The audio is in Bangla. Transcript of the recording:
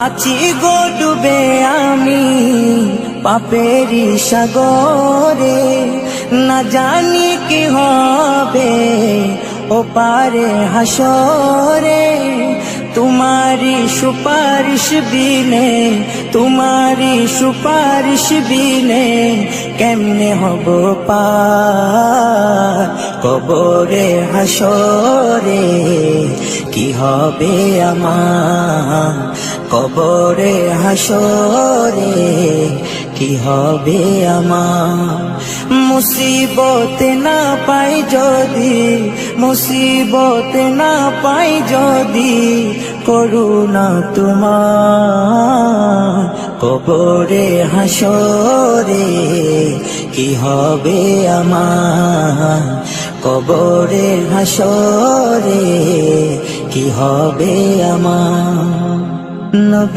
আছি গো ডুবে আমি পাপেরি সাগরে, না জানি কি হবে ও পারে হাসরে। তোমারি সুপারিশ বিনে, তোমারি সুপারিশ বিনে কেমনে হব পার কবরে হাসরে। কি হবে আমার কবরে হাসরে, কি হবে আমার। মুসিবত না পাই যদি, মুসিবত না পাই যদি করুণা তোমার কবরে হাসরে। কি হবে আমার কবরে হাসরে, কি হবে আমার। নবী